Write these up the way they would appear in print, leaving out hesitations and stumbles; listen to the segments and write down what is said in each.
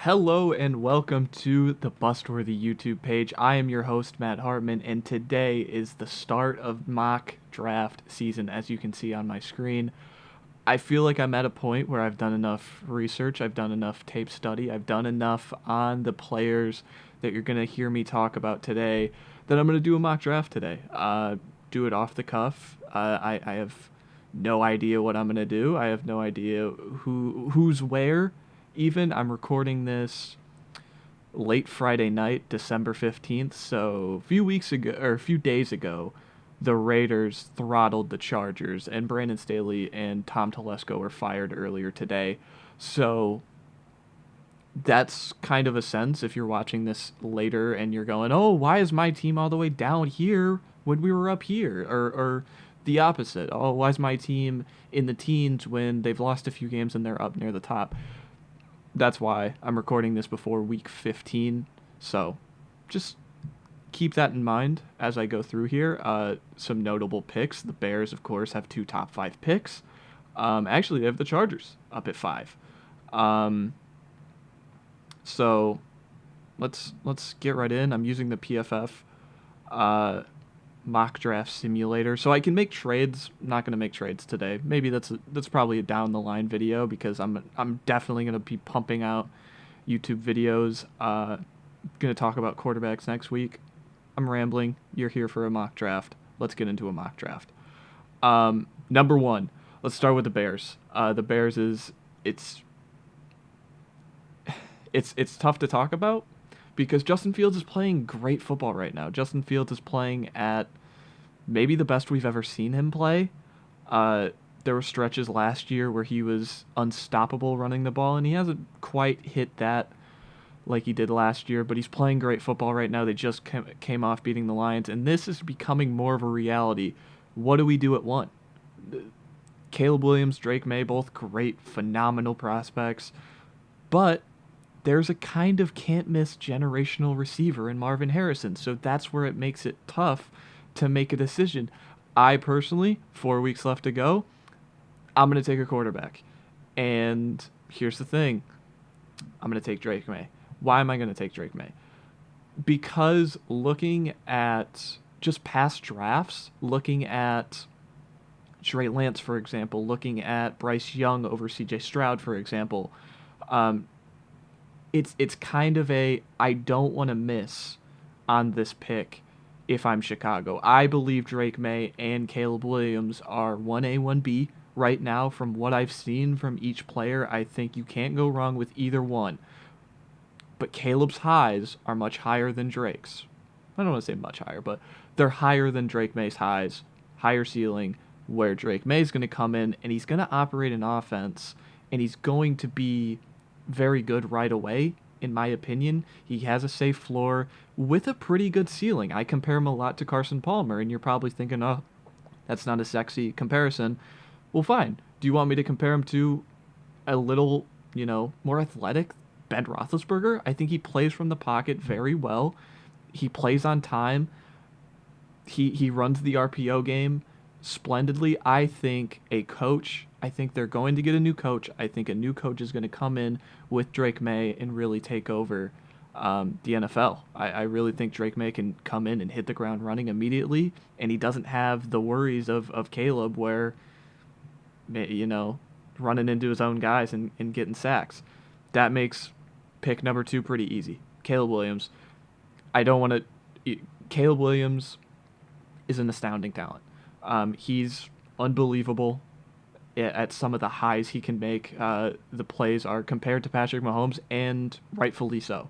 Hello and welcome to the Bustworthy YouTube page. I am your host, Matt Hartman, and today is the start of mock draft season, as you can see on my screen. I feel like I'm at a point where I've done enough research, I've done enough tape study, I've done enough on the players that you're going to hear me talk about today that I'm going to do a mock draft today. Do it off the cuff. I have no idea what I'm going to do. I have no idea who's where. Even I'm recording this late Friday night, December 15th. So a few days ago, the Raiders throttled the Chargers, and Brandon Staley and Tom Telesco were fired earlier today. So that's kind of a sense if you're watching this later and you're going, oh, why is my team all the way down here when we were up here? Or the opposite. Oh, why is my team in the teens when they've lost a few games and they're up near the top? That's why I'm recording this before week 15. So just keep that in mind as I go through here. Some notable picks. The Bears, of course, have two top 5 picks. Actually, they have the Chargers up at 5. So let's get right in. I'm using the PFF mock draft simulator, so I can make trades. I'm not gonna make trades today. Maybe that's probably a down the line video because I'm definitely gonna be pumping out YouTube videos. Gonna talk about quarterbacks next week. I'm rambling. You're here for a mock draft. Let's get into a mock draft. Number one. Let's start with the Bears. The Bears it's tough to talk about because Justin Fields is playing great football right now. Justin Fields is playing at maybe the best we've ever seen him play. There were stretches last year where he was unstoppable running the ball, and he hasn't quite hit that like he did last year, but he's playing great football right now. They just came off beating the Lions, and this is becoming more of a reality. What do we do at one? Caleb Williams, Drake May, both great, phenomenal prospects, but there's a kind of can't-miss generational receiver in Marvin Harrison, so that's where it makes it tough to make a decision. I personally, 4 weeks left to go, I'm going to take a quarterback. And here's the thing. I'm going to take Drake May. Why am I going to take Drake May? Because looking at just past drafts, looking at Trey Lance, for example, looking at Bryce Young over CJ Stroud, for example, it's kind of I don't want to miss on this pick if I'm Chicago. I believe Drake May and Caleb Williams are 1A, 1B right now from what I've seen from each player. I think you can't go wrong with either one. But Caleb's highs are much higher than Drake's. I don't want to say much higher, but they're higher than Drake May's highs, higher ceiling, where Drake May's going to come in and he's going to operate an offense and he's going to be very good right away, in my opinion. He has a safe floor with a pretty good ceiling. I compare him a lot to Carson Palmer, and you're probably thinking, oh, that's not a sexy comparison. Well, fine. Do you want me to compare him to a little, more athletic Ben Roethlisberger? I think he plays from the pocket very well. He plays on time. He runs the RPO game splendidly. I think they're going to get a new coach. I think a new coach is going to come in with Drake May and really take over the NFL. I really think Drake May can come in and hit the ground running immediately, and he doesn't have the worries of Caleb where, running into his own guys and getting sacks. That makes pick number 2 pretty easy. Caleb Williams. Caleb Williams is an astounding talent. He's unbelievable at some of the highs he can make. The plays are compared to Patrick Mahomes, and rightfully so.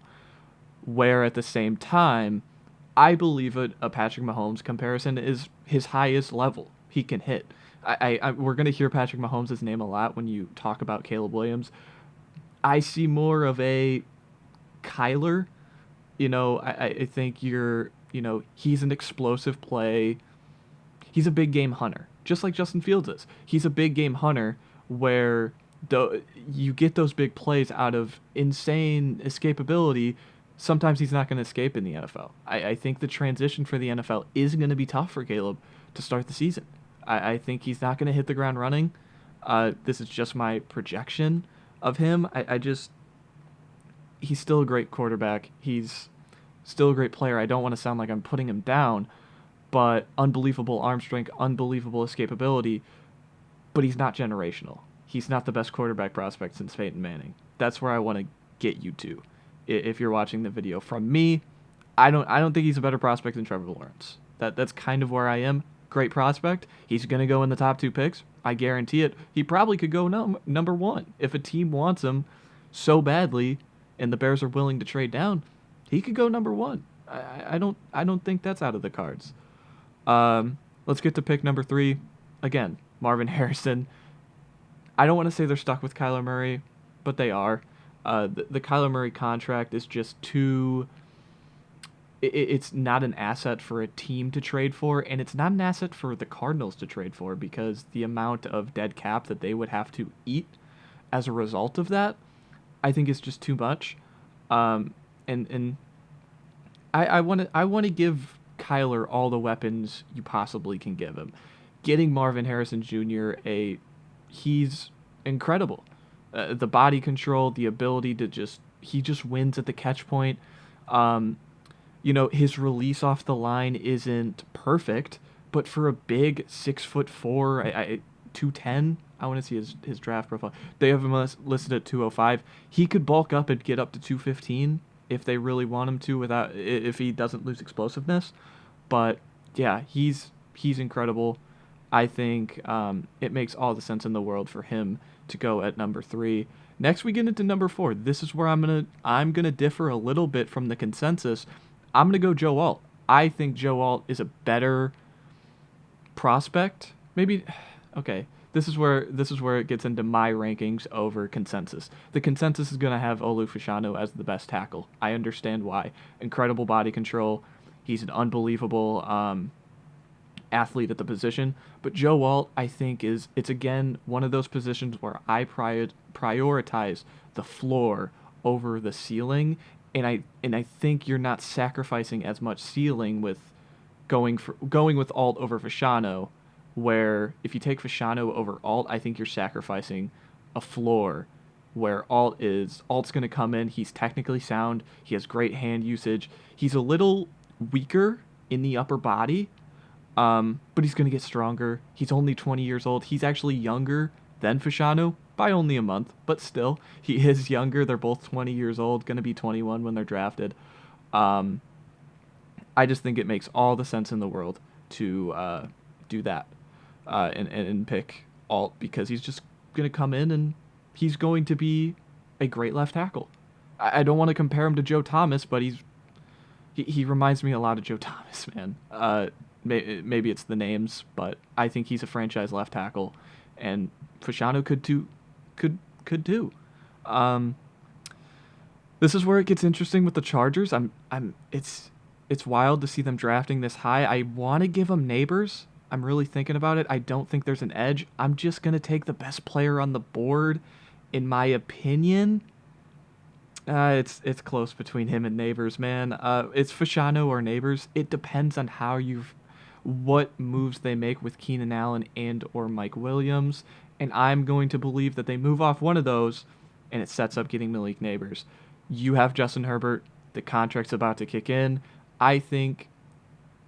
Where at the same time, I believe a Patrick Mahomes comparison is his highest level he can hit. We're going to hear Patrick Mahomes' name a lot when you talk about Caleb Williams. I see more of a Kyler. I think he's an explosive play. He's a big game hunter, just like Justin Fields is. He's a big game hunter where you get those big plays out of insane escapability. Sometimes he's not going to escape in the NFL. I think the transition for the NFL is going to be tough for Caleb to start the season. I think he's not going to hit the ground running. This is just my projection of him. he's still a great quarterback. He's still a great player. I don't want to sound like I'm putting him down, but unbelievable arm strength, unbelievable escapability, but he's not generational. He's not the best quarterback prospect since Peyton Manning. That's where I want to get you to. If you're watching the video from me, I don't think he's a better prospect than Trevor Lawrence. That's kind of where I am. Great prospect. He's going to go in the top 2 picks. I guarantee it. He probably could go number 1 if a team wants him so badly and the Bears are willing to trade down. He could go number 1. I don't think that's out of the cards. Let's get to pick number 3. Again, Marvin Harrison. I don't want to say they're stuck with Kyler Murray, but they are. The Kyler Murray contract is just too. It's not an asset for a team to trade for, and it's not an asset for the Cardinals to trade for because the amount of dead cap that they would have to eat as a result of that, I think is just too much. And I want to give Kyler all the weapons you possibly can give him. Getting Marvin Harrison Jr. He's incredible. The body control, the ability to he just wins at the catch point. His release off the line isn't perfect, but for a big 6'4", 210, I want to see his draft profile. They have him listed at 205. He could bulk up and get up to 215 if they really want him to, if he doesn't lose explosiveness. But yeah, he's incredible. I think it makes all the sense in the world for him to go at number 3. Next, we get into number 4. This is where I'm gonna differ a little bit from the consensus. I'm gonna go Joe Alt. I think Joe Alt is a better prospect. Maybe, okay. This is where it gets into my rankings over consensus. The consensus is gonna have Olu Fashanu as the best tackle. I understand why. Incredible body control. He's an unbelievable athlete at the position. But Joe Alt, I think, it's again one of those positions where I prioritize the floor over the ceiling, and I think you're not sacrificing as much ceiling with going with Alt over Fashanu, where if you take Fashanu over Alt, I think you're sacrificing a floor where Alt's going to come in. He's technically sound. He has great hand usage. He's a little weaker in the upper body, but he's going to get stronger. He's only 20 years old. He's actually younger than Fashanu by only a month, but still, he is younger. They're both 20 years old, going to be 21 when they're drafted. I just think it makes all the sense in the world to do that and pick Alt because he's just going to come in and he's going to be a great left tackle. I don't want to compare him to Joe Thomas, but he reminds me a lot of Joe Thomas, man. Maybe it's the names, but I think he's a franchise left tackle, and Fashanu could do. This is where it gets interesting with the Chargers. It's wild to see them drafting this high. I want to give them Neighbors. I'm really thinking about it. I don't think there's an edge. I'm just gonna take the best player on the board, in my opinion. It's close between him and Neighbors, man. It's Fashanu or Neighbors. It depends on what moves they make with Keenan Allen and or Mike Williams, and I'm going to believe that they move off one of those, and it sets up getting Malik Neighbors. You have Justin Herbert. The contract's about to kick in. I think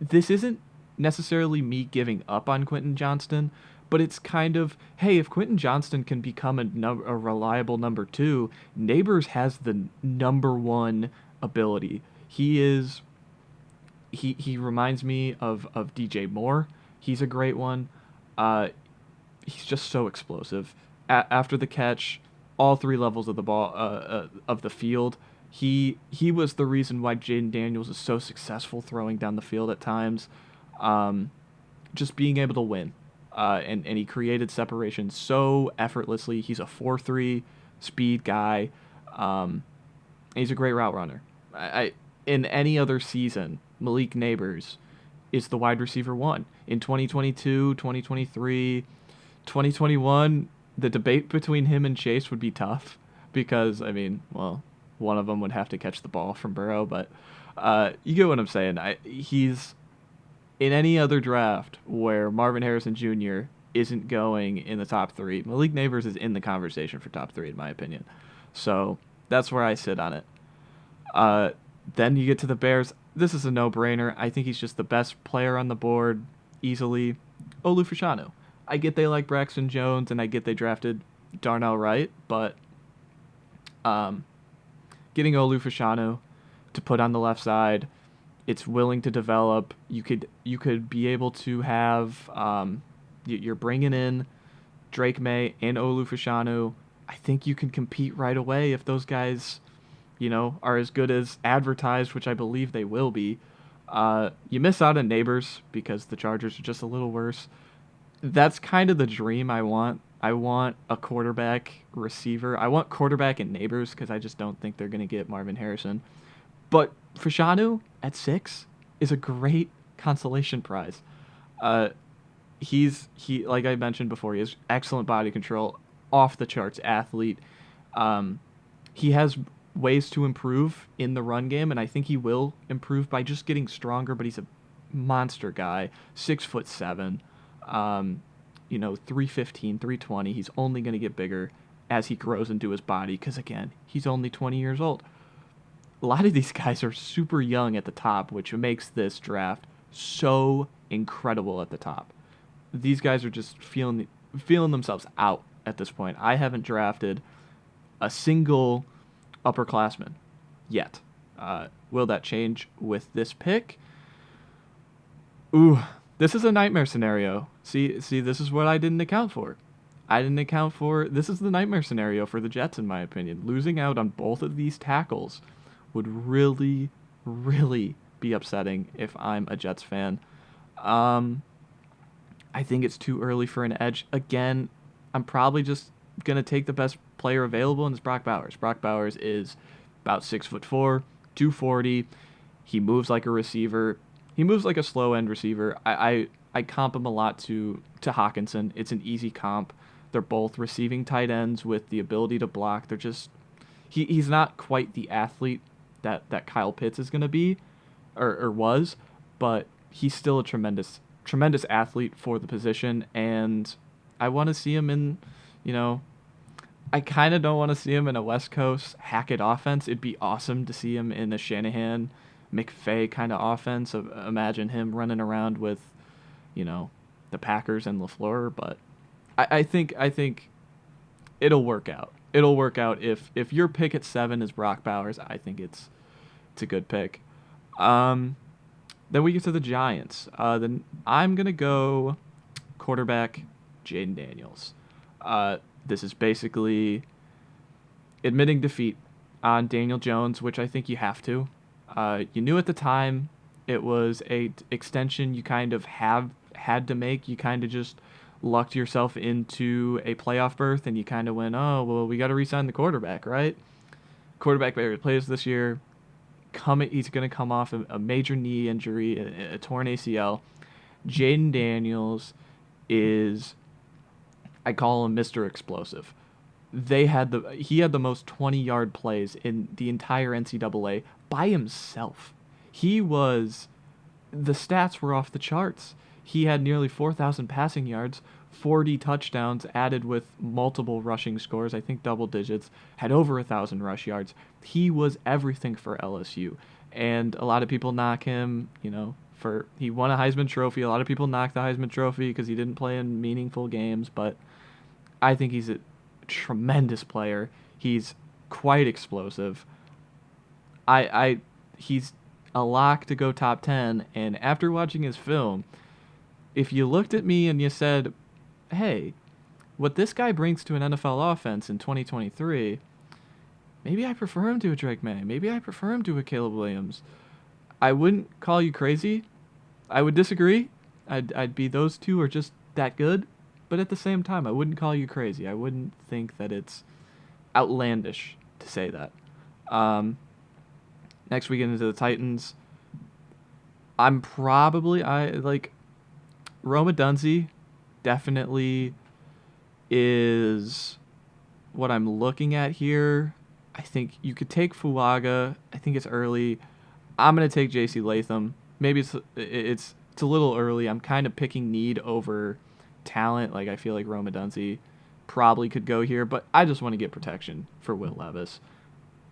this isn't necessarily me giving up on Quentin Johnston, but it's kind of, hey, if Quentin Johnston can become a reliable number 2, Neighbors has the number 1 ability. He reminds me of DJ Moore. He's a great one. He's just so explosive. After the catch, all 3 levels of the ball of the field, he was the reason why Jaden Daniels is so successful throwing down the field at times. Just being able to win. And he created separation so effortlessly. He's a 4.3 speed guy. He's a great route runner. In any other season, Malik Neighbors is the wide receiver 1. In 2022, 2023, 2021, the debate between him and Chase would be tough because, one of them would have to catch the ball from Burrow, but you get what I'm saying. He's in any other draft where Marvin Harrison Jr. isn't going in the top 3, Malik Neighbors is in the conversation for top 3, in my opinion. So that's where I sit on it. Uh, then you get to the Bears. This is a no-brainer. I think he's just the best player on the board, easily. Olu Fashanu. I get they like Braxton Jones, and I get they drafted Darnell Wright, but um, getting Olu Fashanu to put on the left side, it's willing to develop. You could be able to have you're bringing in Drake May and Olu Fashanu. I think you can compete right away if those guys, are as good as advertised, which I believe they will be. You miss out on Neighbors because the Chargers are just a little worse. That's kind of the dream I want. I want a quarterback receiver. I want quarterback and Neighbors because I just don't think they're going to get Marvin Harrison. But Fashanu at 6 is a great consolation prize. Uh, he like I mentioned before, he has excellent body control, off the charts athlete. Um, he has ways to improve in the run game, and I think he will improve by just getting stronger. But he's a monster guy, 6'7", 315, 320. He's only going to get bigger as he grows into his body because again, he's only 20 years old. A lot of these guys are super young at the top, which makes this draft so incredible at the top. These guys are just feeling themselves out at this point. I haven't drafted a single upperclassman yet. Will that change with this pick? Ooh, this is a nightmare scenario. See, this is what I didn't account for. This is the nightmare scenario for the Jets, in my opinion. Losing out on both of these tackles would really, really be upsetting if I'm a Jets fan. I think it's too early for an edge. Again, I'm probably just going to take the best player available, and it's Brock Bowers. Brock Bowers is about 6'4", 240. He moves like a receiver. He moves like a slow end receiver. I comp him a lot to Hawkinson. It's an easy comp. They're both receiving tight ends with the ability to block. They're just he's not quite the athlete that Kyle Pitts is going to be or was, but he's still a tremendous athlete for the position, and I want to see him in, I kind of don't want to see him in a West Coast Hackett offense. It'd be awesome to see him in a Shanahan, McVay kind of offense. Imagine him running around with, the Packers and LaFleur, but I think it'll work out. It'll work out if your pick at 7 is Brock Bowers. I think it's a good pick. Then we get to the Giants. Then I'm gonna go quarterback Jaden Daniels. This is basically admitting defeat on Daniel Jones, which I think you have to. You knew at the time it was a extension you kind of had to make. You kind of just lucked yourself into a playoff berth, and you kind of went, oh, well, we got to re-sign the quarterback, right? Quarterback barely plays this year. He's going to come off a major knee injury, a torn ACL. Jaden Daniels is, I call him Mr. Explosive. He had the most 20-yard plays in the entire NCAA by himself. The stats were off the charts. He had nearly 4,000 passing yards, 40 touchdowns added with multiple rushing scores, I think double digits, had over 1,000 rush yards. He was everything for LSU. And a lot of people knock him, he won a Heisman Trophy. A lot of people knock the Heisman Trophy because he didn't play in meaningful games, but I think he's a tremendous player. He's quite explosive. He's a lock to go top 10, and after watching his film, if you looked at me and you said, hey, what this guy brings to an NFL offense in 2023, maybe I prefer him to a Drake May. Maybe I prefer him to a Caleb Williams. I wouldn't call you crazy. I would disagree. I'd be those two are just that good. But at the same time, I wouldn't call you crazy. I wouldn't think that it's outlandish to say that. Next we get into the Titans. Roma Dunze definitely is what I'm looking at here. I think you could take Fuaga. I think it's early. I'm going to take J.C. Latham. Maybe it's a little early. I'm kind of picking need over talent. I feel like Roma Dunze probably could go here, but I just want to get protection for Will Levis.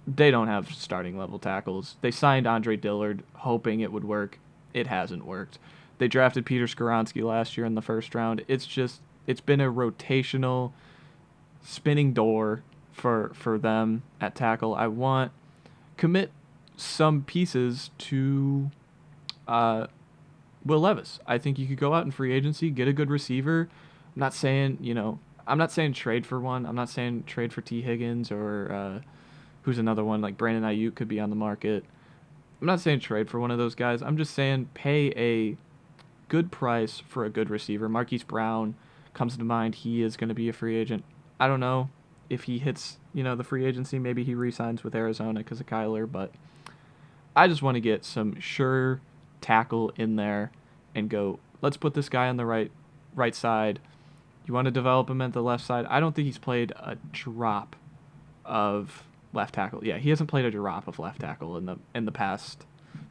they don't have starting level tackles. They signed Andre Dillard hoping it would work. It hasn't worked. They drafted Peter Skoronski last year in the first round. It's been a rotational spinning door for them at tackle. I want commit some pieces to uh, Will Levis. I think you could go out in free agency, get a good receiver. I'm not saying trade for one. I'm not saying trade for T. Higgins or who's another one, like Brandon Ayuk could be on the market. I'm not saying trade for one of those guys. I'm just saying pay a good price for a good receiver. Marquise Brown comes to mind. He is going to be a free agent. I don't know if he hits, the free agency. Maybe he re-signs with Arizona because of Kyler, but I just want to get some sure tackle in there and go, let's put this guy on the right side. You want to develop him at the left side. I don't think he's played a drop of left tackle. Yeah, he hasn't played a drop of left tackle in the past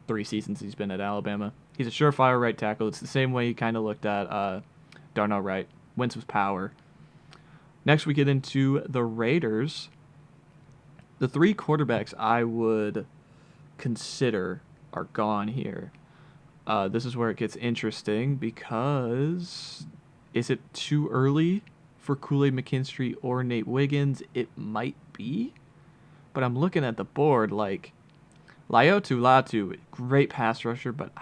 3 seasons he's been at Alabama. He's a surefire right tackle. It's the same way you kind of looked at Darnell Wright. Wins with power. Next, we get into the Raiders. The 3 quarterbacks I would consider are gone here. This is where it gets interesting because is it too early for Kool-Aid McKinstry or Nate Wiggins? It might be, but I'm looking at the board like Lyotu Latu, great pass rusher, but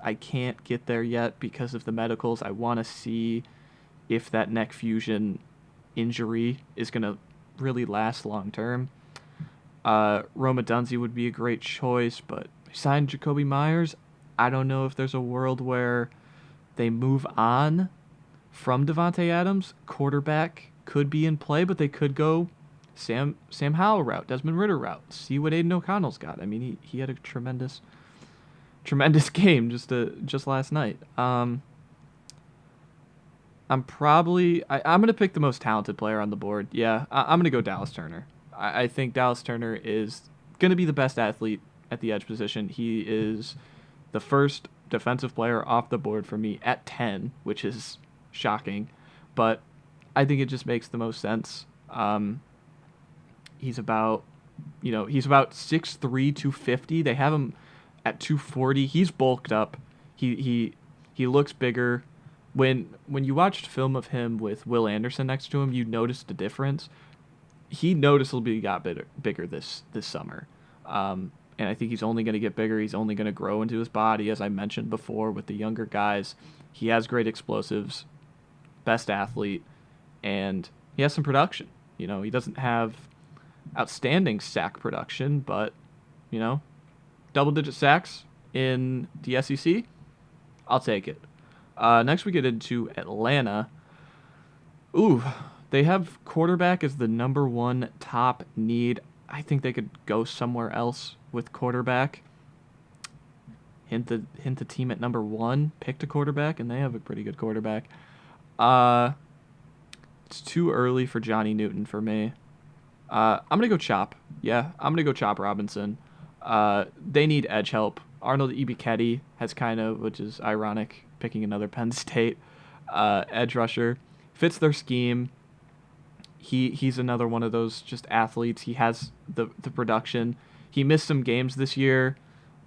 I can't get there yet because of the medicals. I want to see if that neck fusion injury is going to really last long term. Roma Dunzi would be a great choice, but signed Jacoby Myers. I don't know if there's a world where they move on from Devontae Adams. Quarterback could be in play, but they could go Sam Howell route, Desmond Ridder route. See what Aiden O'Connell's got. I mean, he had a tremendous game just last night. I'm gonna pick the most talented player on the board. Yeah, I'm gonna go Dallas Turner. I think Dallas Turner is gonna be the best athlete at the edge position. He is the first defensive player off the board for me at 10, which is shocking, but I think it just makes the most sense. He's about 6'3", 250. They have him at 240. He's bulked up. He looks bigger. When you watched film of him with Will Anderson next to him, you noticed the difference. He noticeably got bigger this summer. And I think he's only going to get bigger. He's only going to grow into his body, as I mentioned before, with the younger guys. He has great explosives, best athlete, and he has some production. He doesn't have outstanding sack production, but, double-digit sacks in the SEC, I'll take it. Next we get into Atlanta. Ooh, they have quarterback as the number 1 top need. I think they could go somewhere else with quarterback. Hint the team at number 1 picked a quarterback, and they have a pretty good quarterback. It's too early for Johnny Newton for me. I'm gonna go Chop. Yeah, I'm gonna go Chop Robinson. They need edge help. Arnold Ebiketie has which is ironic, picking another Penn State edge rusher. Fits their scheme. He's another one of those just athletes. He has the production. He missed some games this year,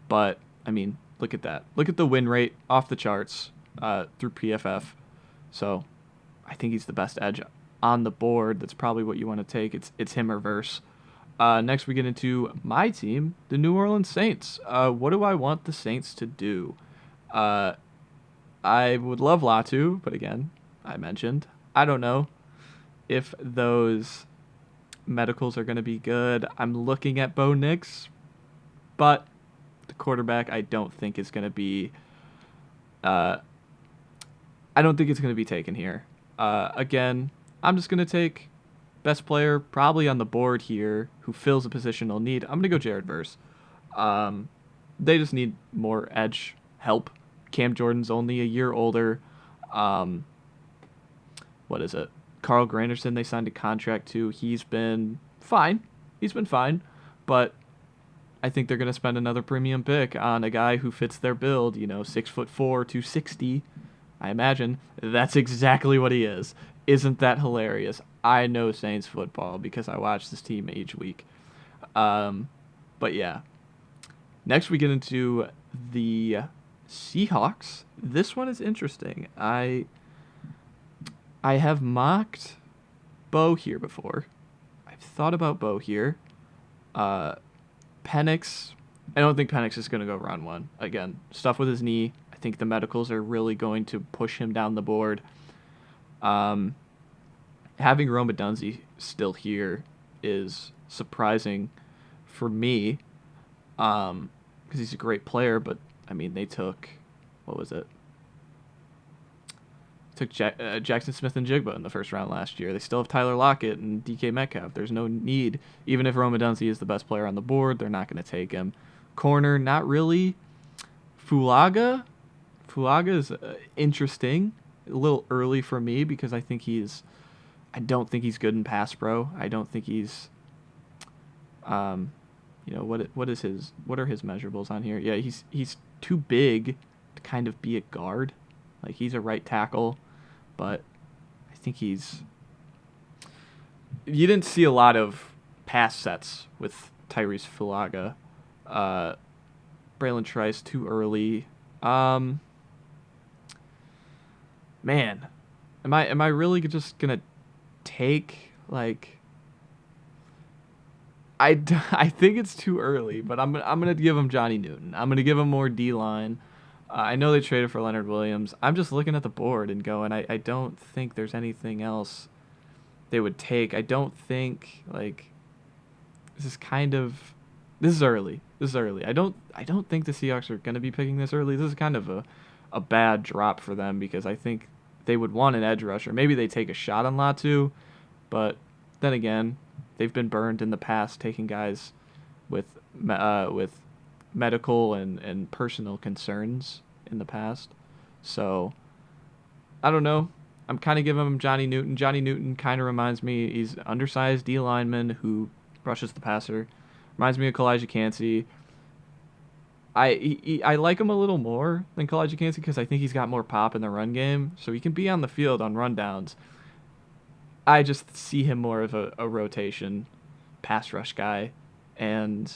but I mean, look at that. Look at the win rate off the charts through PFF. So I think he's the best edge on the board. That's probably what you want to take. It's him or Verse. Next we get into my team, the New Orleans Saints. What do I want the Saints to do? I would love Latu, but again, I mentioned, I don't know if those medicals are going to be good. I'm looking at Bo Nix, but the quarterback I don't think is going to be I don't think it's going to be taken here. Again, I'm just going to take best player probably on the board here who fills a positional need. I'm going to go Jared Verse. They just need more edge help. Cam Jordan's only a year older. What is it? Carl Granderson, they signed a contract to. He's been fine. But I think they're going to spend another premium pick on a guy who fits their build, 6'4", 260. I imagine that's exactly what he is. Isn't that hilarious? I know Saints football because I watch this team each week. But yeah. Next we get into the Seahawks. This one is interesting. I have mocked Bo here before. I've thought about Bo here. Uh, Penix. I don't think Penix is going to go round one. Again, stuff with his knee. I think the medicals are really going to push him down the board. Having Roma Dunzi still here is surprising for me, because he's a great player. But I mean, they took, what was it? Took Jackson Smith and Jigba in the first round last year. They still have Tyler Lockett and DK Metcalf. There's no need. Even if Roma Dunzi is the best player on the board, they're not going to take him. Corner, not really. Fulaga is interesting. A little early for me because I don't think he's good in pass pro. I don't think he's, what are his measurables on here? Yeah, he's too big to kind of be a guard. Like, he's a right tackle, but I think you didn't see a lot of pass sets with Tyrese Fulaga. Braylon Trice too early. Man, am I really just gonna take, like, I think it's too early, but I'm gonna give him Johnny Newton. I'm gonna give him more D line. I know they traded for Leonard Williams. I'm just looking at the board and going, I don't think there's anything else they would take. I don't think, like, this is early. I don't think the Seahawks are gonna be picking this early. This is kind of a bad drop for them because I think they would want an edge rusher. Maybe they take a shot on Latu, but then again, they've been burned in the past taking guys with medical and personal concerns in the past. So, I don't know. I'm kind of giving him Johnny Newton. Johnny Newton kind of reminds me, he's an undersized D lineman who rushes the passer. Reminds me of Kalijah Cansey. I like him a little more than Kalijah Cansey because I think he's got more pop in the run game, so he can be on the field on rundowns. I just see him more of a rotation pass rush guy, and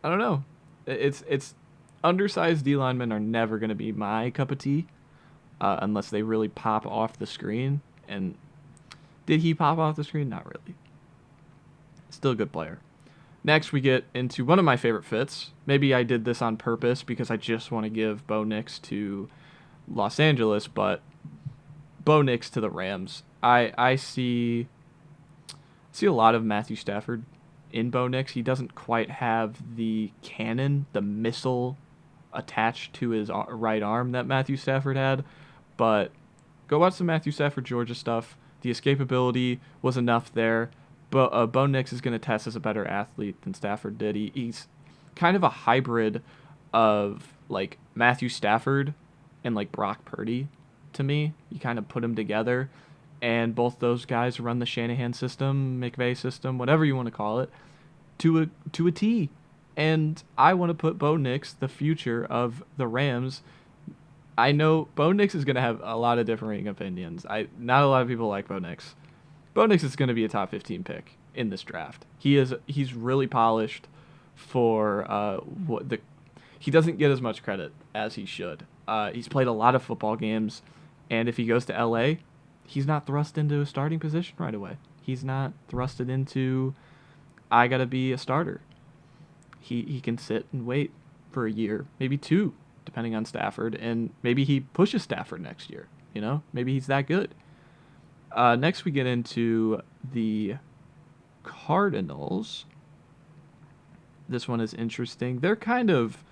I don't know. It's undersized D linemen are never going to be my cup of tea unless they really pop off the screen. And did he pop off the screen? Not really. Still a good player. Next, we get into one of my favorite fits. Maybe I did this on purpose because I just want to give Bo Nix to Los Angeles, but Bo Nix to the Rams. I see a lot of Matthew Stafford in Bo Nix. He doesn't quite have the cannon, the missile attached to his right arm that Matthew Stafford had, but go watch some Matthew Stafford Georgia stuff. The escapability was enough there. But Bo Nix is going to test as a better athlete than Stafford did. He's kind of a hybrid of, like, Matthew Stafford and, like, Brock Purdy to me. You kind of put them together, and both those guys run the Shanahan system, McVay system, whatever you want to call it, to a T. And I want to put Bo Nix, the future of the Rams. I know Bo Nix is going to have a lot of differing opinions. Not a lot of people like Bo Nix. Bo Nix is going to be a top 15 pick in this draft. He's really polished for he doesn't get as much credit as he should. He's played a lot of football games, and if he goes to LA, he's not thrust into a starting position right away. He's not thrusted into, I got to be a starter. He can sit and wait for a year, maybe two, depending on Stafford, and maybe he pushes Stafford next year. Maybe he's that good. Next, we get into the Cardinals. This one is interesting. They're kind of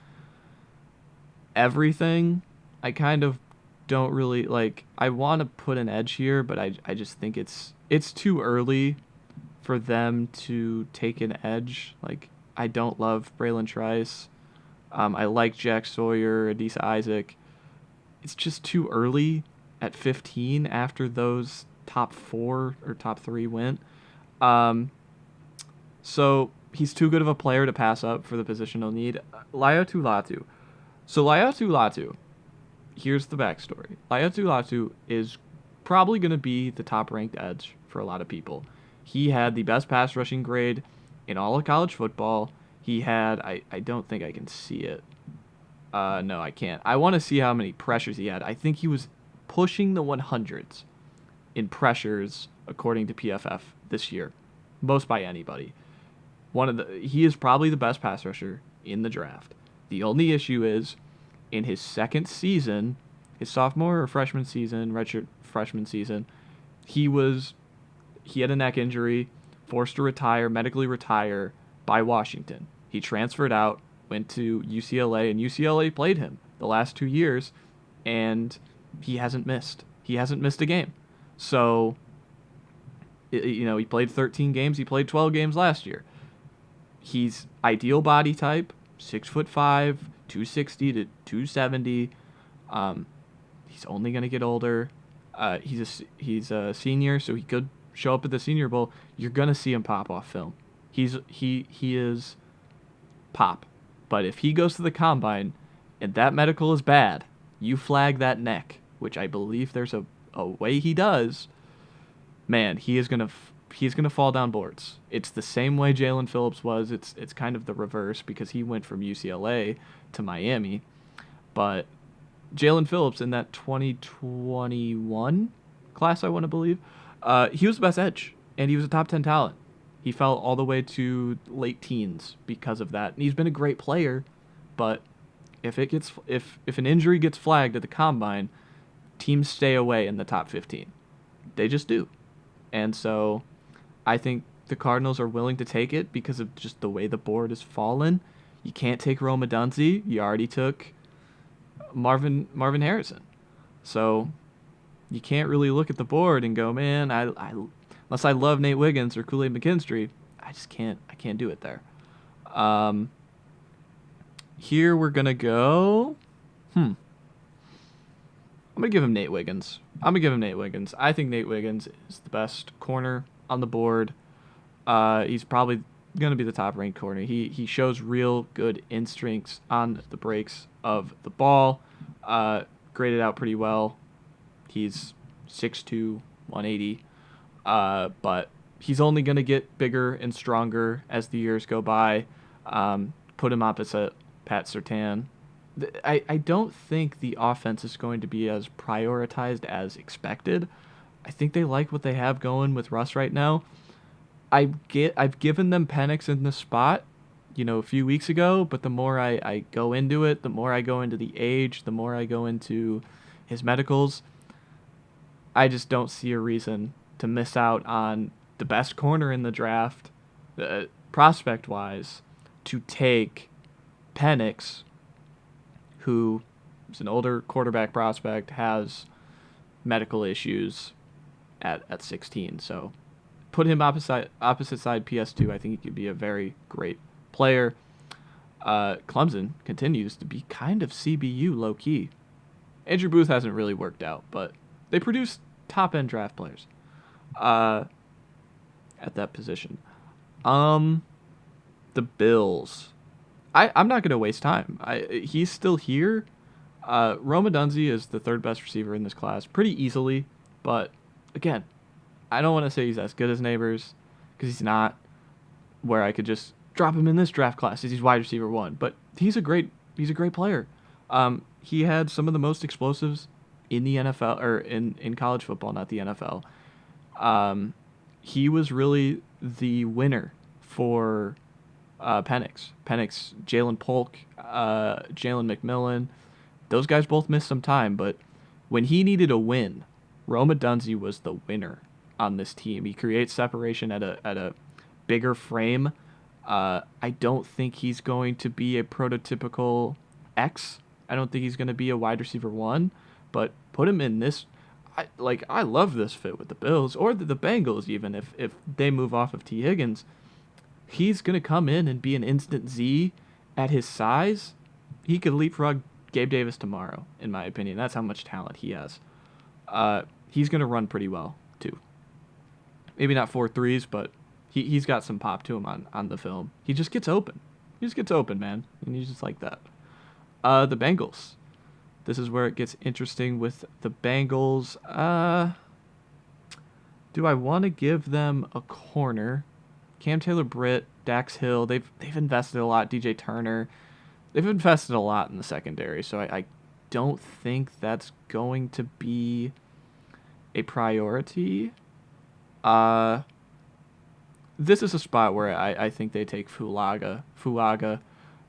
everything. I kind of don't really, like, I want to put an edge here, but I just think it's too early for them to take an edge. Like, I don't love Braylon Trice. I like Jack Sawyer, Adisa Isaac. It's just too early at 15 after those top 4 or top 3 went. So he's too good of a player to pass up for the positional need. Laiatu Latu. So Laiatu Latu, here's the backstory. Laiatu Latu is probably going to be the top-ranked edge for a lot of people. He had the best pass rushing grade in all of college football. He had, I don't think I can see it. No, I can't. I want to see how many pressures he had. I think he was pushing the 100s in pressures according to PFF this year, most by anybody. He is probably the best pass rusher in the draft. The only issue is in his second season, his sophomore or freshman season, redshirt freshman season, he had a neck injury, forced to retire, medically retire by Washington. He transferred out, went to UCLA, and UCLA played him the last 2 years, and he hasn't missed. He hasn't missed a game. So, he played 13 games. He played 12 games last year. He's ideal body type, 6'5", 260 to 270. He's only gonna get older. He's a senior, so he could show up at the Senior Bowl. You're gonna see him pop off film. He is pop. But if he goes to the combine and that medical is bad, you flag that neck, which I believe there's a way he does. Man, he's gonna fall down boards. It's the same way Jalen Phillips was. It's kind of the reverse because he went from UCLA to Miami, but Jalen Phillips in that 2021 class, I want to believe, he was the best edge, and he was a top 10 talent. He fell all the way to late teens because of that. And he's been a great player, but if an injury gets flagged at the combine, teams stay away in the top 15. They just do. And so I think the Cardinals are willing to take it because of just the way the board has fallen. You can't take Rome Odunze. You already took Marvin Harrison. So you can't really look at the board and go, man, unless I love Nate Wiggins or Kool-Aid McKinstry, I can't do it there. Here we're going to go, I'm going to give him Nate Wiggins. I think Nate Wiggins is the best corner on the board. He's probably going to be the top-ranked corner. He shows real good instincts on the breaks of the ball. Graded out pretty well. He's 6'2", 180. But he's only going to get bigger and stronger as the years go by. Put him opposite Pat Surtain. I don't think the offense is going to be as prioritized as expected. I think they like what they have going with Russ right now. I've given them Penix in the spot, a few weeks ago, but the more I go into it, the more I go into the age, the more I go into his medicals, I just don't see a reason to miss out on the best corner in the draft, prospect-wise, to take Penix, who is an older quarterback prospect, has medical issues at 16. So put him opposite side PS2. I think he could be a very great player. Clemson continues to be kind of CBU low-key. Andrew Booth hasn't really worked out, but they produce top-end draft players at that position. The Bills. I'm not going to waste time. He's still here. Rome Odunze is the third best receiver in this class pretty easily, but again, I don't want to say he's as good as Neighbors because he's not, where I could just drop him in this draft class as he's wide receiver 1, but he's a great player. He had some of the most explosives in the NFL, or in college football, not the NFL. He was really the winner for Penix, Jalen Polk, Jalen McMillan. Those guys both missed some time, but when he needed a win, Rome Odunze was the winner on this team. He creates separation at a bigger frame. I don't think he's going to be a prototypical X. I don't think he's going to be a wide receiver 1, but put him in this. I love this fit with the Bills or the Bengals even if they move off of T. Higgins. He's going to come in and be an instant Z at his size. He could leapfrog Gabe Davis tomorrow, in my opinion. That's how much talent he has. He's going to run pretty well, too. Maybe not 4.3s, but he's got some pop to him on the film. He just gets open. Man. And he's just like that. The Bengals. This is where it gets interesting with the Bengals. Do I want to give them a corner? Cam Taylor-Britt Dax Hill. They've invested a lot. DJ Turner. They've invested a lot in the secondary, so I don't think that's going to be a priority. Uh, this is a spot where I think they take Fuaga,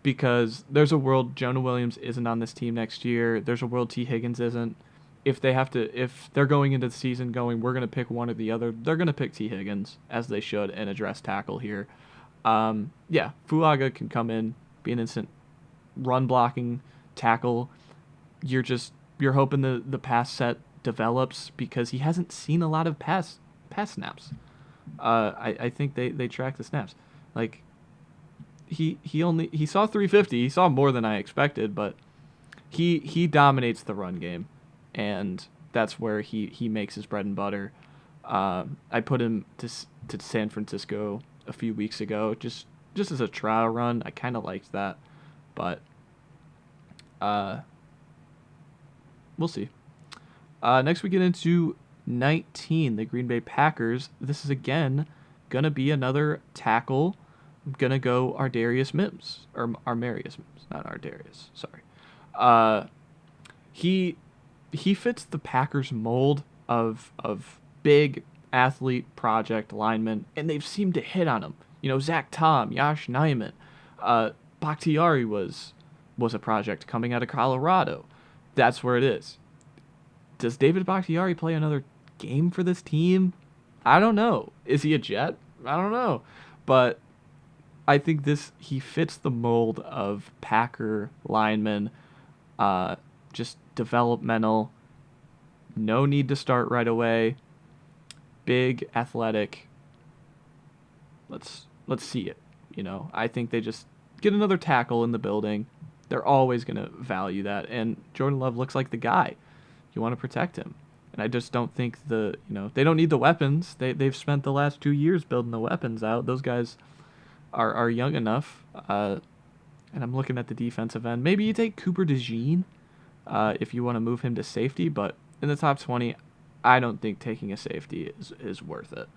because there's a world Jonah Williams isn't on this team next year. There's a world T. Higgins isn't. If they're going into the season going, we're going to pick one or the other, they're going to pick T. Higgins, as they should, and address tackle here. Yeah, Fuaga can come in, be an instant run blocking tackle. You're hoping the pass set develops, because he hasn't seen a lot of pass snaps. I think they track the snaps. Like, he saw 350. He saw more than I expected, but he dominates the run game, and that's where he makes his bread and butter. I put him to San Francisco a few weeks ago, just as a trial run. I kind of liked that, but we'll see. Next we get into 19, the Green Bay Packers. This is again gonna be another tackle. I'm gonna go Ardarius Mims, or Armarius Mims, not Ardarius. Sorry. He fits the Packers mold of big athlete project lineman, and they've seemed to hit on him. Zach Tom, Yash Nyman, Bakhtiari was a project coming out of Colorado. That's where it is. Does David Bakhtiari play another game for this team? I don't know. Is he a Jet? I don't know. But I think he fits the mold of Packer lineman, just developmental, no need to start right away, big, athletic. Let's see it. I think they just get another tackle in the building. They're always going to value that, and Jordan Love looks like the guy. You want to protect him. And I just don't think they don't need the weapons. They've spent the last 2 years building the weapons out. Those guys are young enough. And I'm looking at the defensive end. Maybe you take Cooper DeJean if you want to move him to safety, but in the top 20, I don't think taking a safety is worth it,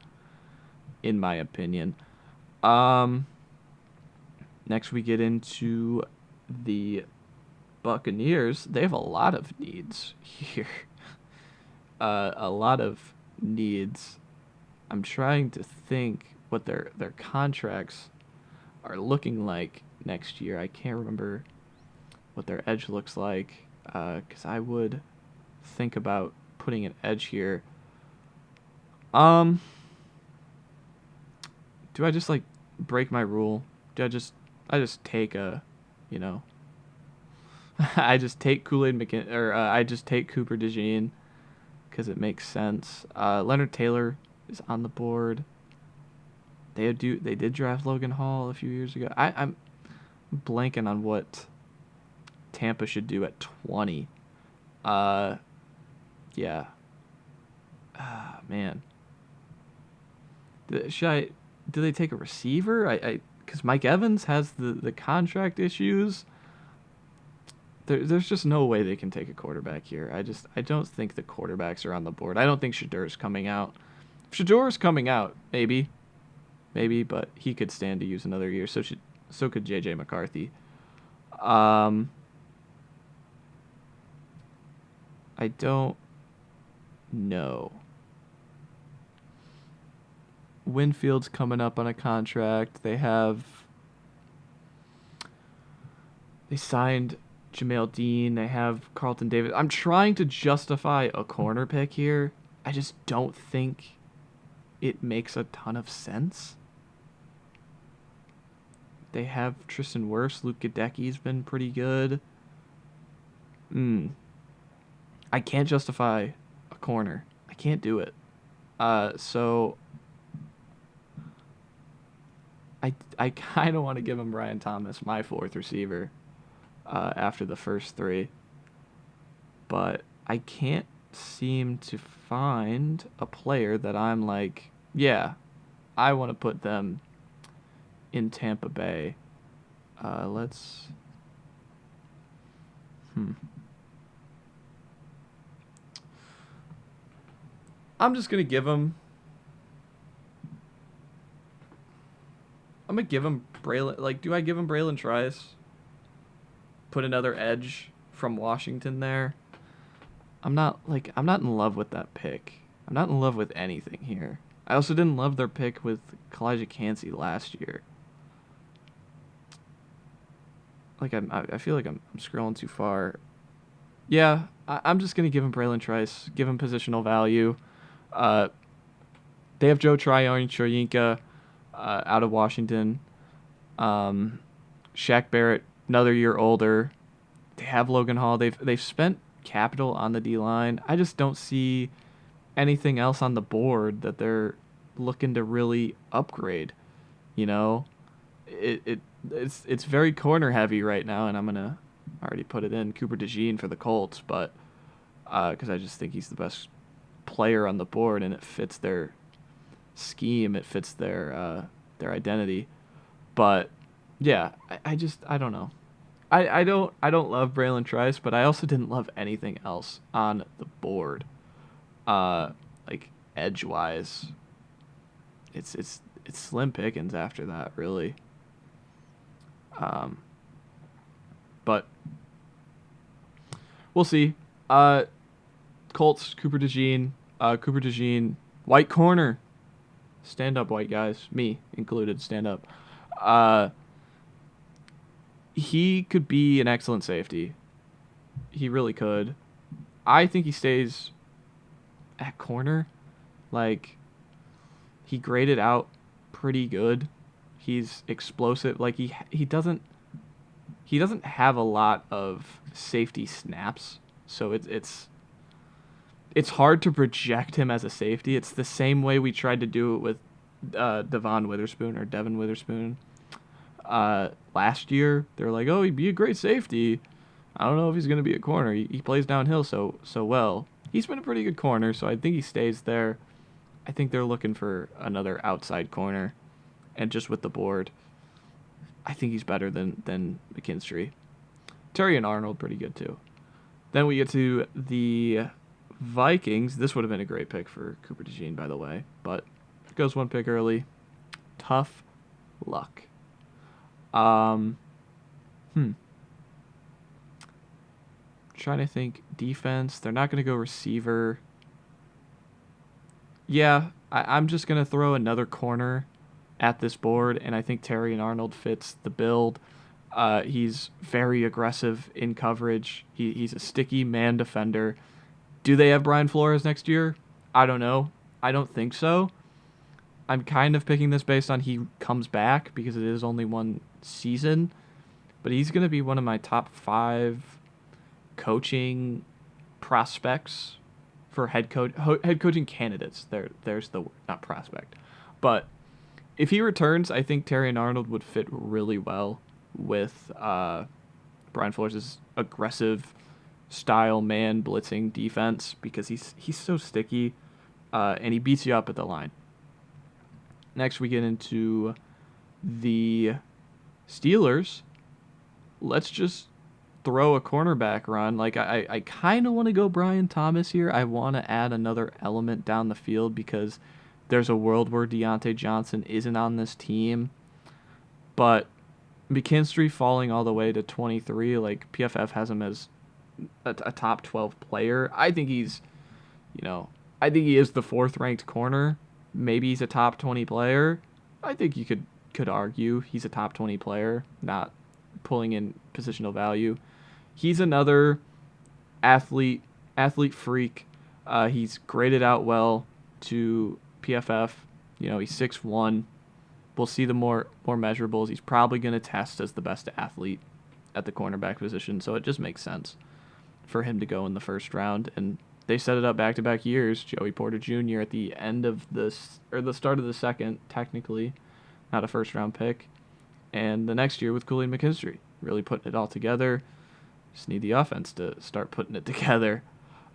in my opinion. Next we get into the Buccaneers. They have a lot of needs here. A lot of needs. I'm trying to think what their contracts are looking like next year. I can't remember what their edge looks like, because I would think about putting an edge here. Do I just break my rule? Do I just take I just take Kool-Aid or I just take Cooper DeJean because it makes sense. Leonard Taylor is on the board. They did draft Logan Hall a few years ago. I'm blanking on what Tampa should do at 20. Yeah. Man. Do they take a receiver? Because Mike Evans has the contract issues. There's just no way they can take a quarterback here. I don't think the quarterbacks are on the board. I don't think Shadur's coming out. If Shadur's coming out, maybe, but he could stand to use another year. So could JJ McCarthy. I don't know. Winfield's coming up on a contract. They signed Jamel Dean. They have Carlton Davis. I'm trying to justify a corner pick here. I just don't think it makes a ton of sense. They have Tristan Wirfs. Luke Gadecki's been pretty good. I can't justify a corner. I can't do it. So I kind of want to give him Brian Thomas, my fourth receiver, after the first three. But I can't seem to find a player that I'm like, yeah, I want to put them in Tampa Bay. Let's... I'm just going to give him I'm gonna give him Braylon. Like, do I give him Braylon Trice? Put another edge from Washington there. I'm not in love with that pick. I'm not in love with anything here. I also didn't love their pick with Kalijah Cansey last year. Like I feel like I'm scrolling too far. Yeah, I'm just gonna give him Braylon Trice. Give him positional value. Uh, they have Joe Tryon-Shoyinka out of Washington. Shaq Barrett, another year older. They have Logan Hall. They've spent capital on the D line. I just don't see anything else on the board that they're looking to really upgrade. You know, it's very corner heavy right now, and I'm gonna already put it in Cooper DeJean for the Colts, but because I just think he's the best player on the board, and it fits their scheme, it fits their identity. But yeah, I don't know. I don't love Braylon Trice, but I also didn't love anything else on the board. Like edge wise, it's slim pickings after that, really. But we'll see. Colts, Cooper DeJean, white corner. Stand up, white guys. Me included, stand up. He could be an excellent safety. He really could. I think he stays at corner. Like, he graded out pretty good. He's explosive. Like, he doesn't have a lot of safety snaps, so it's hard to project him as a safety. It's the same way we tried to do it with Devon Witherspoon last year. They were like, oh, he'd be a great safety. I don't know if he's going to be a corner. He plays downhill so well. He's been a pretty good corner, so I think he stays there. I think they're looking for another outside corner, and just with the board, I think he's better than McKinstry. Terry and Arnold, pretty good too. Then we get to the Vikings. This would have been a great pick for Cooper DeJean, by the way, but it goes one pick early. Tough luck. Trying to think defense. They're not going to go receiver. Yeah, I'm just going to throw another corner at this board, and I think Terry and Arnold fits the build. He's very aggressive in coverage. He's a sticky man defender. Do they have Brian Flores next year? I don't know. I don't think so. I'm kind of picking this based on he comes back because it is only one season, but he's going to be one of my top 5 coaching prospects for head coaching candidates. There's the word, not prospect. But if he returns, I think Terry and Arnold would fit really well with Brian Flores' aggressive style man blitzing defense because he's so sticky and he beats you up at the line. Next we get into the Steelers. Let's just throw a cornerback run. Like I kind of want to go Brian Thomas here. I want to add another element down the field because there's a world where Deontay Johnson isn't on this team. But McKinstry falling all the way to 23, like PFF has him as a top 12 player. I think he is the 4th ranked corner. Maybe he's a top 20 player. I think you could argue he's a top 20 player, not pulling in positional value. He's another athlete freak. He's graded out well to PFF. He's 6'1". We'll see the more measurables. He's probably going to test as the best athlete at the cornerback position, so it just makes sense for him to go in the first round. And they set it up back-to-back years. Joey Porter Jr. at the end of the start of the second, technically, not a first-round pick. And the next year with Cooley and McKinstry, really putting it all together. Just need the offense to start putting it together.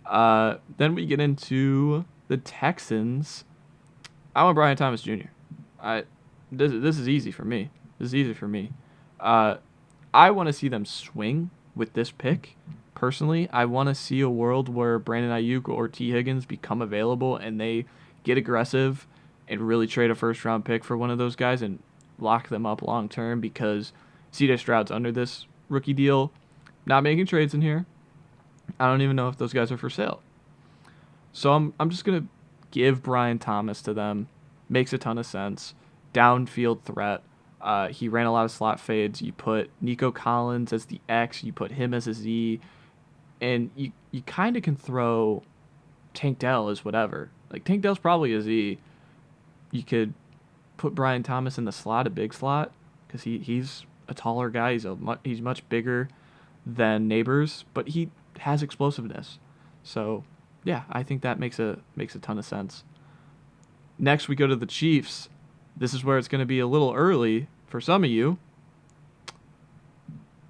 Then we get into the Texans. I want Brian Thomas Jr. This is easy for me. I want to see them swing with this pick. Personally, I want to see a world where Brandon Ayuk or T. Higgins become available and they get aggressive and really trade a first-round pick for one of those guys and lock them up long term because C.J. Stroud's under this rookie deal. Not making trades in here. I don't even know if those guys are for sale. So I'm just gonna give Brian Thomas to them. Makes a ton of sense. Downfield threat. He ran a lot of slot fades. You put Nico Collins as the X. You put him as a Z, and you kind of can throw Tank Dell as whatever. Like Tank Dell's probably a Z. You could put Brian Thomas in the slot, a big slot, because he's a taller guy. He's much bigger than Neighbors, but he has explosiveness. So yeah, I think that makes a ton of sense. Next, we go to the Chiefs. This is where it's going to be a little early for some of you.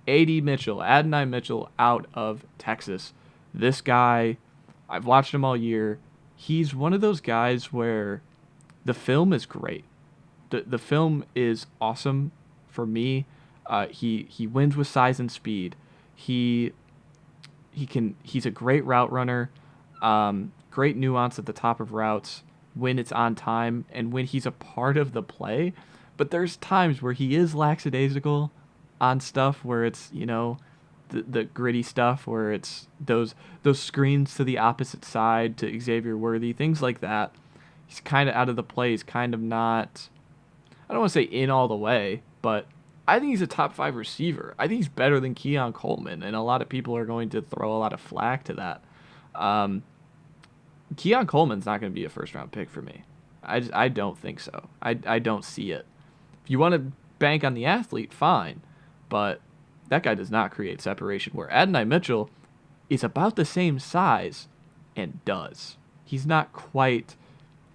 Adonai Mitchell out of Texas. This guy, I've watched him all year. He's one of those guys where the film is great. The film is awesome for me. He wins with size and speed. He's a great route runner. Great nuance at the top of routes when it's on time and when he's a part of the play. But there's times where he is lackadaisical on stuff where it's, the gritty stuff where it's those screens to the opposite side to Xavier Worthy, things like that. He's kind of out of the play. He's kind of not, I don't want to say in all the way, but I think he's a top 5 receiver. I think he's better than Keon Coleman, and a lot of people are going to throw a lot of flack to that. Keon Coleman's not going to be a first-round pick for me. I don't think so. I don't see it. If you want to bank on the athlete, fine, but that guy does not create separation, where Adonai Mitchell is about the same size and does. He's not quite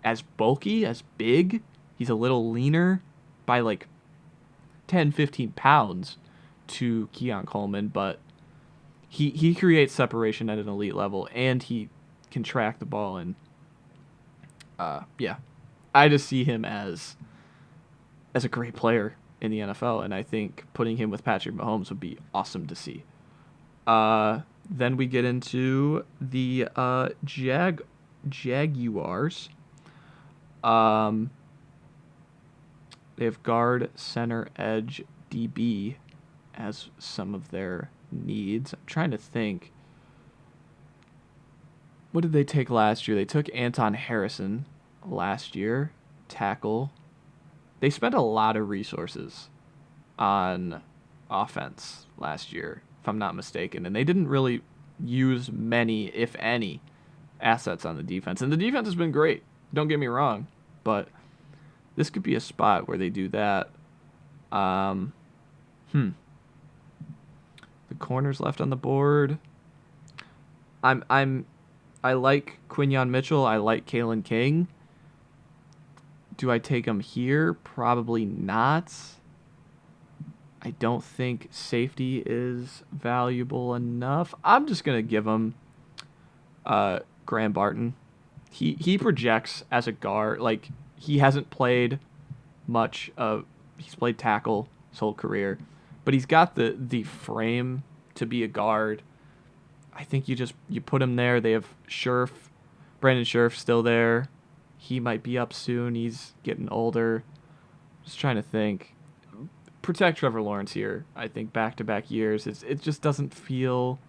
as bulky, as big. He's a little leaner by like 10, 15 pounds to Keon Coleman, but he creates separation at an elite level, and he can track the ball. And I just see him as a great player in the NFL, and I think putting him with Patrick Mahomes would be awesome to see. Then we get into the Jaguars. They have guard, center, edge, DB as some of their needs. I'm trying to think. What did they take last year? They took Anton Harrison last year, tackle. They spent a lot of resources on offense last year, if I'm not mistaken, and they didn't really use many, if any, assets on the defense. And the defense has been great, don't get me wrong, but this could be a spot where they do that. The corners left on the board. I like Quinyon Mitchell. I like Kalen King. Do I take him here? Probably not. I don't think safety is valuable enough. I'm just going to give him Graham Barton. He projects as a guard. Like, he hasn't played much of... He's played tackle his whole career. But he's got the frame to be a guard. I think you put him there. They have Scherf. Brandon Scherf still there. He might be up soon. He's getting older. Just trying to think. Protect Trevor Lawrence here. I think back-to-back years. It just doesn't feel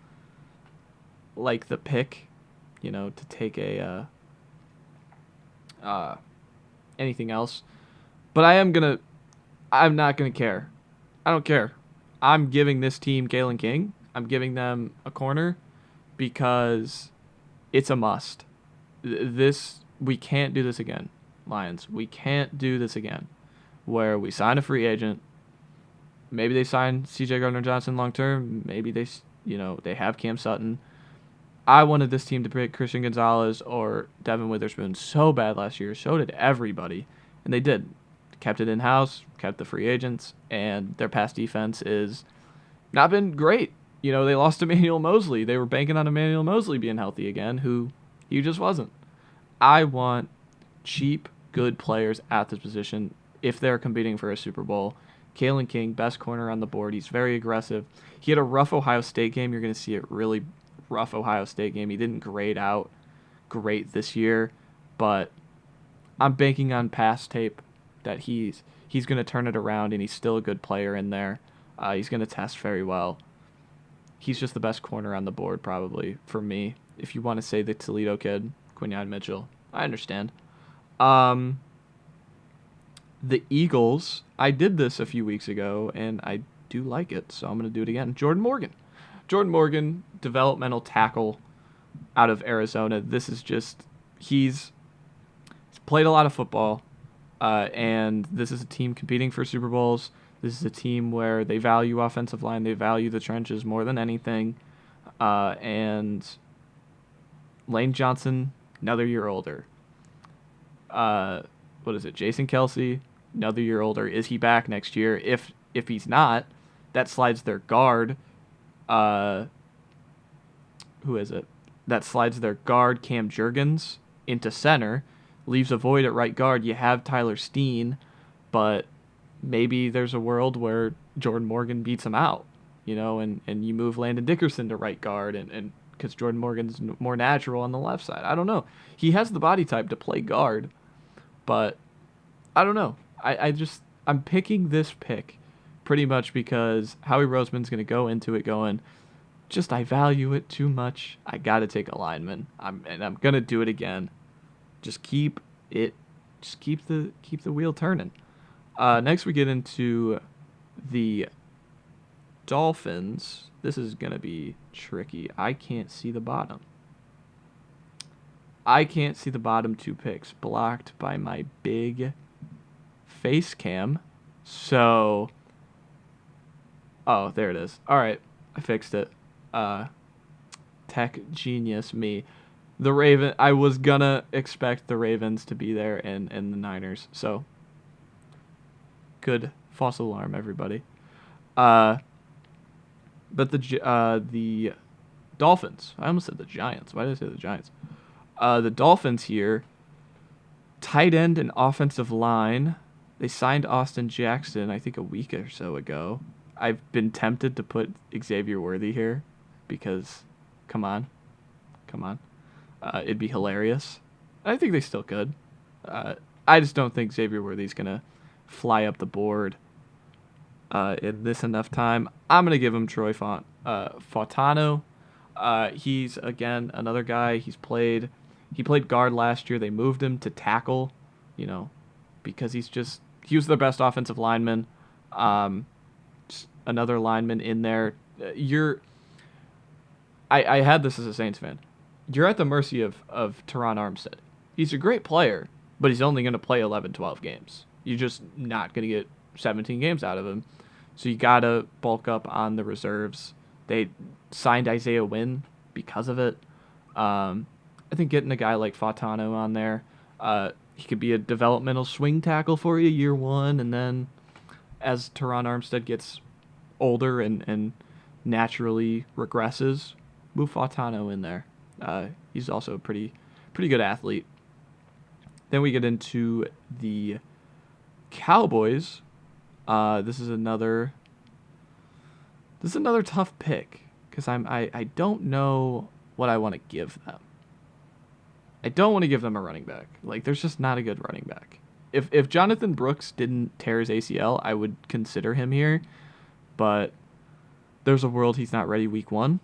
like the pick, to take anything else. But I'm not gonna care. I don't care. I'm giving this team Kalen King. I'm giving them a corner because it's a must. We can't do this again, Lions. We can't do this again, where we sign a free agent. Maybe they sign C.J. Gardner-Johnson long term. Maybe they have Cam Sutton. I wanted this team to pick Christian Gonzalez or Devin Witherspoon so bad last year. So did everybody, and they did. Kept it in-house, kept the free agents, and their pass defense is not been great. They lost Emmanuel Mosley. They were banking on Emmanuel Mosley being healthy again, who he just wasn't. I want cheap, good players at this position if they're competing for a Super Bowl. Kalen King, best corner on the board. He's very aggressive. He had a rough Ohio State game. You're going to see a really rough Ohio State game. He didn't grade out great this year, but I'm banking on past tape that he's he's going to turn it around, and he's still a good player in there. He's going to test very well. He's just the best corner on the board, probably, for me. If you want to say the Toledo kid, Quinyon Mitchell, I understand. The Eagles, I did this a few weeks ago, and I do like it, so I'm going to do it again. Jordan Morgan. Jordan Morgan, developmental tackle out of Arizona. This is just, he's played a lot of football, and this is a team competing for Super Bowls. This is a team where they value offensive line. They value the trenches more than anything. And Lane Johnson, another year older. What is it? Jason Kelsey, another year older. Is he back next year? If he's not, that slides their guard. Who is it? That slides their guard, Cam Jurgens, into center, leaves a void at right guard. You have Tyler Steen, but maybe there's a world where Jordan Morgan beats him out, and you move Landon Dickerson to right guard, and because Jordan Morgan's more natural on the left side. I don't know. He has the body type to play guard, but I don't know. I'm picking this pick pretty much because Howie Roseman's going to go into it going, I value it too much. I got to take a lineman. I'm going to do it again. Keep the wheel turning. Next we get into the Dolphins. This is going to be tricky. I can't see the bottom. Two picks blocked by my big face cam. So, oh, there it is. All right, I fixed it. Tech genius me. I was gonna expect the Ravens to be there and the Niners. So, good false alarm, everybody. But the Dolphins. I almost said the Giants. Why did I say the Giants? The Dolphins here, tight end and offensive line. They signed Austin Jackson, I think, a week or so ago. I've been tempted to put Xavier Worthy here because, come on. It'd be hilarious. I think they still could. I just don't think Xavier Worthy's going to fly up the board in this enough time. I'm going to give him Troy Fautano. He's, again, another guy. He played guard last year. They moved him to tackle, because he was their best offensive lineman. Just another lineman in there. I had this as a Saints fan. You're at the mercy of Teron Armstead. He's a great player, but he's only going to play 11, 12 games. You're just not going to get 17 games out of him. So you got to bulk up on the reserves. They signed Isaiah Wynn because of it. I think getting a guy like Fautano on there, he could be a developmental swing tackle for you year one, and then as Teron Armstead gets older and naturally regresses, move Fautano in there. He's also a pretty good athlete. Then we get into the Cowboys. This is another tough pick because I don't know what I want to give them. I don't want to give them a running back. Like, there's just not a good running back. If Jonathan Brooks didn't tear his ACL, I would consider him here, but there's a world he's not ready week one.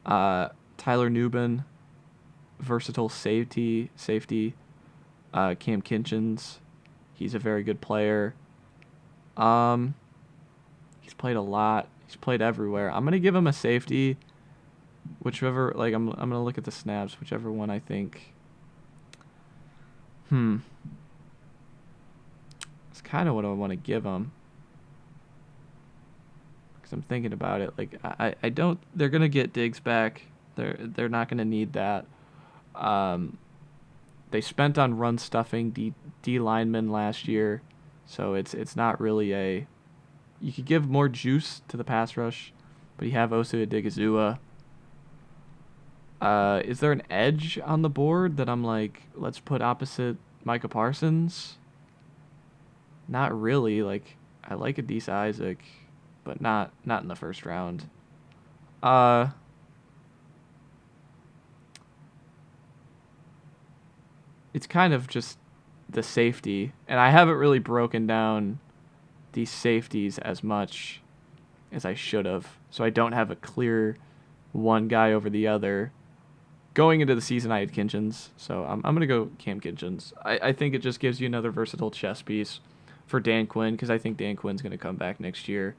Tyler Newbin, versatile safety. Cam Kinchins, he's a very good player. He's played a lot. He's played everywhere. I'm gonna give him a safety. Whichever, I'm gonna look at the snaps. Whichever one I think. It's kind of what I want to give him. Because I'm thinking about it. I don't. They're gonna get Diggs back. They're not gonna need that. They spent on run stuffing D linemen last year, so it's not really a. You could give more juice to the pass rush, but you have Osa Odigizua. Is there an edge on the board that I'm like, let's put opposite Micah Parsons? Not really. I like Adisa Isaac, but not in the first round. It's kind of just the safety, and I haven't really broken down these safeties as much as I should have, so I don't have a clear one guy over the other. Going into the season, I had Kinchins, so I'm going to go Cam Kinchins. I think it just gives you another versatile chess piece for Dan Quinn, because I think Dan Quinn's going to come back next year.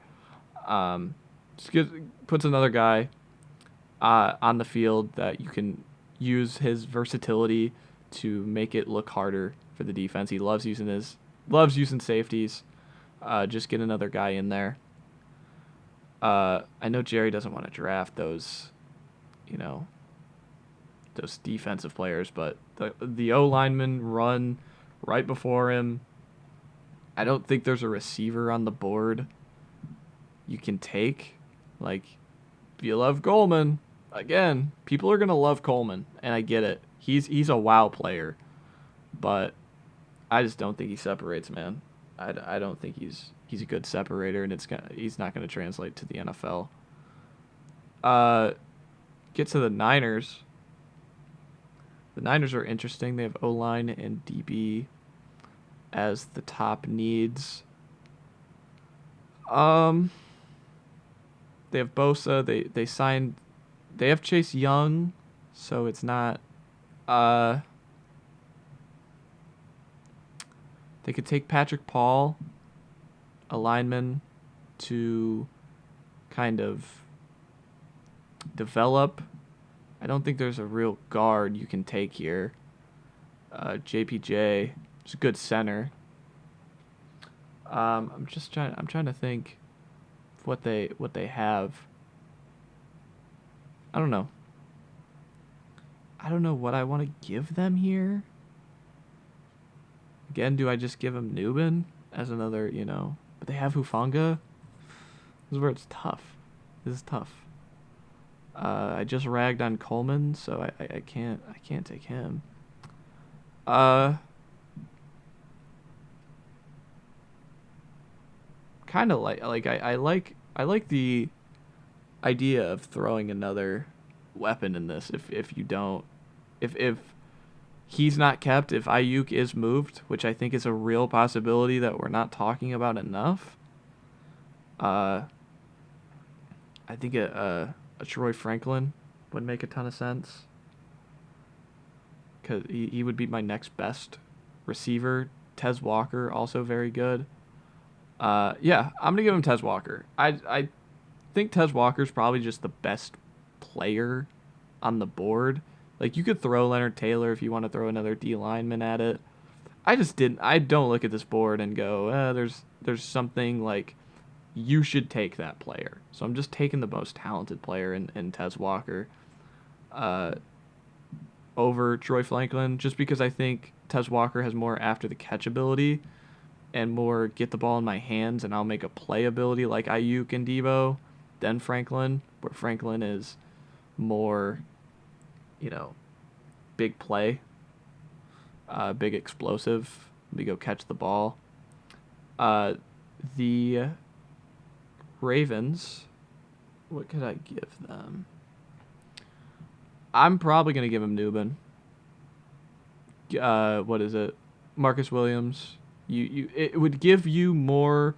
Puts another guy on the field that you can use his versatility to make it look harder for the defense. He loves using safeties. Just get another guy in there. I know Jerry doesn't want to draft those defensive players, but the O linemen run right before him. I don't think there's a receiver on the board you can take. Like, if you love Coleman, again, people are gonna love Coleman, and I get it. He's a wow player, but I just don't think he separates, man. I don't think he's a good separator, and he's not gonna translate to the NFL. Get to the Niners. The Niners are interesting. They have O-line and DB as the top needs. They have Bosa. They have Chase Young, so it's not. They could take Patrick Paul, a lineman, to kind of develop. I don't think there's a real guard you can take here. JPJ is a good center. I'm trying to think of what they have. I don't know. I don't know what I want to give them here. Again, do I just give them Nubin as another, But they have Hufanga. This is where it's tough. This is tough. I just ragged on Coleman, so I can't take him. Kind of I like the idea of throwing another weapon in this. If he's not kept, if Ayuk is moved, which I think is a real possibility that we're not talking about enough. I think a Troy Franklin would make a ton of sense, because he would be my next best receiver. Tez Walker, also very good. Yeah, I'm going to give him Tez Walker. I think Tez Walker's probably just the best player on the board. Like, you could throw Leonard Taylor if you want to throw another D lineman at it. I don't look at this board and go, there's something like, you should take that player. So I'm just taking the most talented player in Tez Walker over Troy Franklin, just because I think Tez Walker has more after the catch ability and more get the ball in my hands and I'll make a play ability like Ayuk and Debo than Franklin, where Franklin is more, big play, big explosive. We go catch the ball. The Ravens, what could I give them? I'm probably going to give him Nubin. What is it? Marcus Williams. It would give you more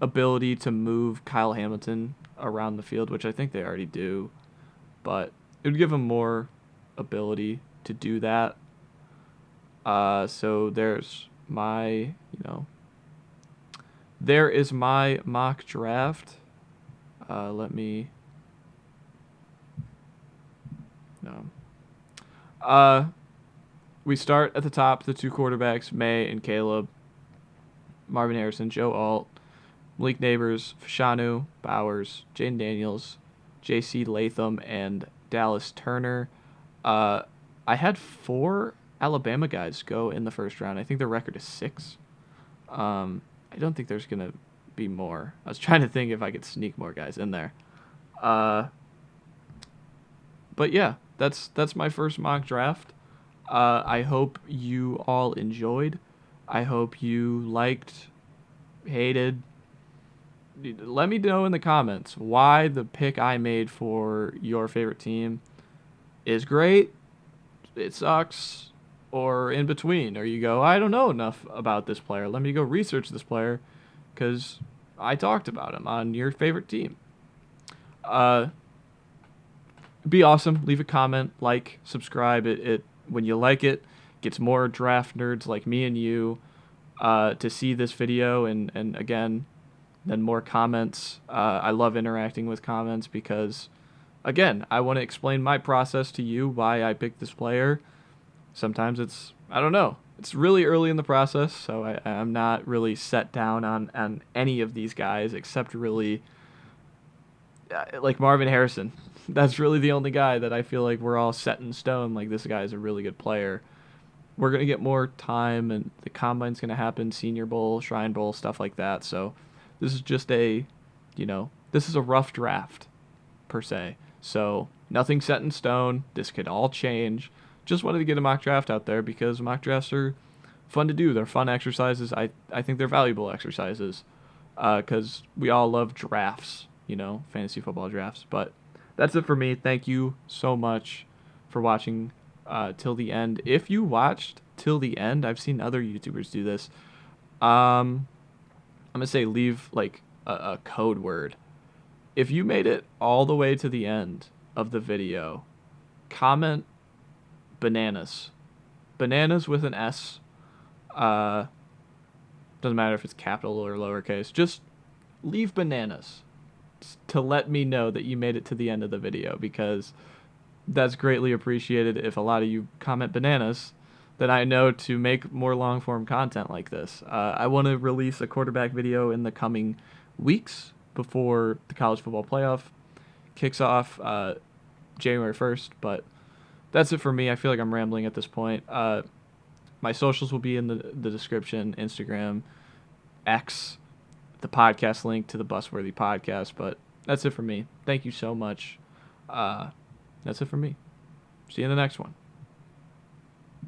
ability to move Kyle Hamilton around the field, which I think they already do, but it would give him more ability to do that. So there's my, there is my mock draft. We start at the top, the two quarterbacks, May and Caleb, Marvin Harrison, Joe Alt, Malik Neighbors, Fashanu, Bowers, Jaden Daniels, J.C. Latham, and Dallas Turner. I had 4 Alabama guys go in the first round. I think their record is 6. I don't think there's going to be more. I was trying to think if I could sneak more guys in there. But yeah, that's my first mock draft. I hope you all enjoyed. I hope you liked, hated. Let me know in the comments why the pick I made for your favorite team is great, it sucks, or in between, or you go, I don't know enough about this player. Let me go research this player because I talked about him on your favorite team. Uh, be awesome. Leave a comment, like, subscribe. It when you like it, gets more draft nerds like me and you to see this video, and again, then more comments. I love interacting with comments because, again, I want to explain my process to you, why I picked this player. Sometimes I don't know. It's really early in the process, so I'm not really set down on any of these guys except really like Marvin Harrison. That's really the only guy that I feel like we're all set in stone. Like, this guy is a really good player. We're going to get more time, and the combine's going to happen, Senior Bowl, Shrine Bowl, stuff like that. So this is just this is a rough draft, per se. So nothing set in stone. This could all change. Just wanted to get a mock draft out there because mock drafts are fun to do. They're fun exercises. I think they're valuable exercises because we all love drafts, fantasy football drafts. But that's it for me. Thank you so much for watching till the end. If you watched till the end, I've seen other YouTubers do this. I'm going to say leave like a code word. If you made it all the way to the end of the video, comment bananas. Bananas with an S. Doesn't matter if it's capital or lowercase. Just leave bananas to let me know that you made it to the end of the video, because that's greatly appreciated. If a lot of you comment bananas, then I know to make more long form content like this. I want to release a quarterback video in the coming weeks before the college football playoff kicks off January 1st, but that's it for me. I feel like I'm rambling at this point. My socials will be in the description, Instagram, X, the podcast link to the Busworthy podcast, but that's it for me. Thank you so much. That's it for me. See you in the next one.